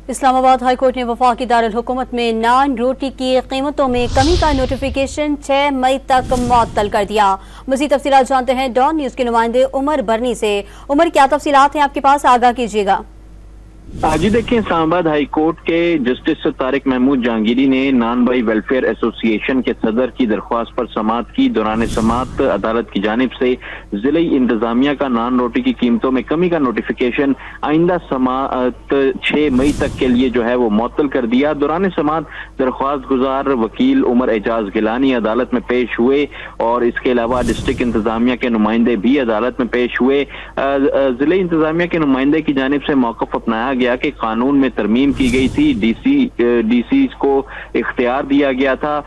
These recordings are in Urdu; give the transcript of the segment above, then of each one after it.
اسلام آباد ہائی کورٹ نے وفاقی دارالحکومت میں نان روٹی کی قیمتوں میں کمی کا نوٹیفیکیشن 6 مئی تک معطل کر دیا۔ مزید تفصیلات جانتے ہیں ڈان نیوز کے نمائندے عمر برنی سے۔ عمر، کیا تفصیلات ہیں آپ کے پاس؟ آگاہ کیجیے گا۔ جی دیکھیں، اسلام آباد ہائی کورٹ کے جسٹس طارق محمود جہانگیری نے نان بائی ویلفیئر ایسوسی ایشن کے صدر کی درخواست پر سماعت کی۔ دوران سماعت عدالت کی جانب سے ضلعی انتظامیہ کا نان روٹی کی قیمتوں میں کمی کا نوٹیفیکیشن آئندہ سماعت 6 مئی تک کے لیے جو ہے وہ معطل کر دیا۔ دوران سماعت درخواست گزار وکیل عمر اعجاز گیلانی عدالت میں پیش ہوئے اور اس کے علاوہ ڈسٹرکٹ انتظامیہ کے نمائندے بھی عدالت میں پیش ہوئے۔ ضلعی انتظامیہ کے نمائندے کی جانب سے موقف اپنایا گیا کہ قانون میں ترمیم کی گئی تھی، ڈی سی کو اختیار دیا گیا تھا۔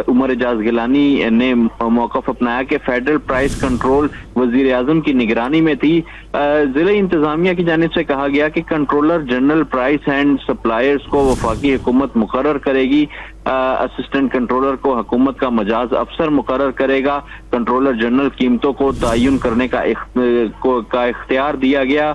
عمر اعجاز گیلانی نے موقف اپنایا کہ فیڈرل پرائس کنٹرول وزیر اعظم کی نگرانی میں تھی۔ ضلع انتظامیہ کی جانب سے کہا گیا کہ controller general price and suppliers کو وفاقی حکومت مقرر کرے گی، اسسٹنٹ کنٹرولر کو حکومت کا مجاز افسر مقرر کرے گا۔ کنٹرولر جنرل قیمتوں کو تعین کرنے کا اختیار دیا گیا۔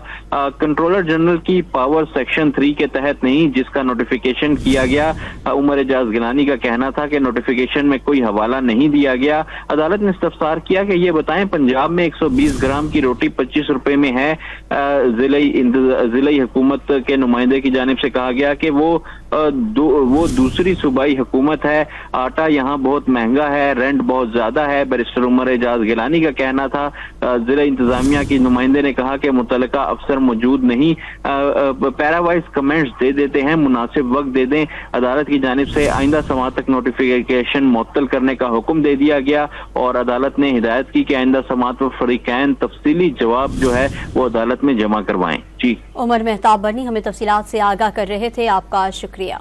کنٹرولر جنرل کی پاور سیکشن 3 کے تحت نہیں، جس کا نوٹیفیکیشن کیا گیا۔ عمر اعجاز گیلانی کا کہنا تھا کہ نوٹیفیکیشن میں کوئی حوالہ نہیں دیا گیا۔ عدالت نے استفسار کیا کہ یہ بتائیں، پنجاب میں 120 گرام کی روٹی 25 روپے میں ہے۔ ضلعی حکومت کے نمائندے کی جانب سے کہا گیا کہ وہ دوسری صوبائی حکومت ہے، آٹا یہاں بہت مہنگا ہے، رینٹ بہت زیادہ ہے۔ بیرسٹر عمر اعجاز گیلانی کا کہنا تھا۔ ضلع انتظامیہ کی نمائندے نے کہا کہ متعلقہ افسر موجود نہیں، پیراوائز کمنٹس دے دیتے ہیں، مناسب وقت دے دیں۔ عدالت کی جانب سے آئندہ سماعت تک نوٹیفیکیشن معطل کرنے کا حکم دے دیا گیا اور عدالت نے ہدایت کی کہ آئندہ سماعت پر فریقین تفصیلی جواب جو ہے وہ عدالت میں جمع کروائیں۔ جی، عمر مہتاب برنی ہمیں تفصیلات سے آگاہ کر رہے تھے، آپ کا شکریہ۔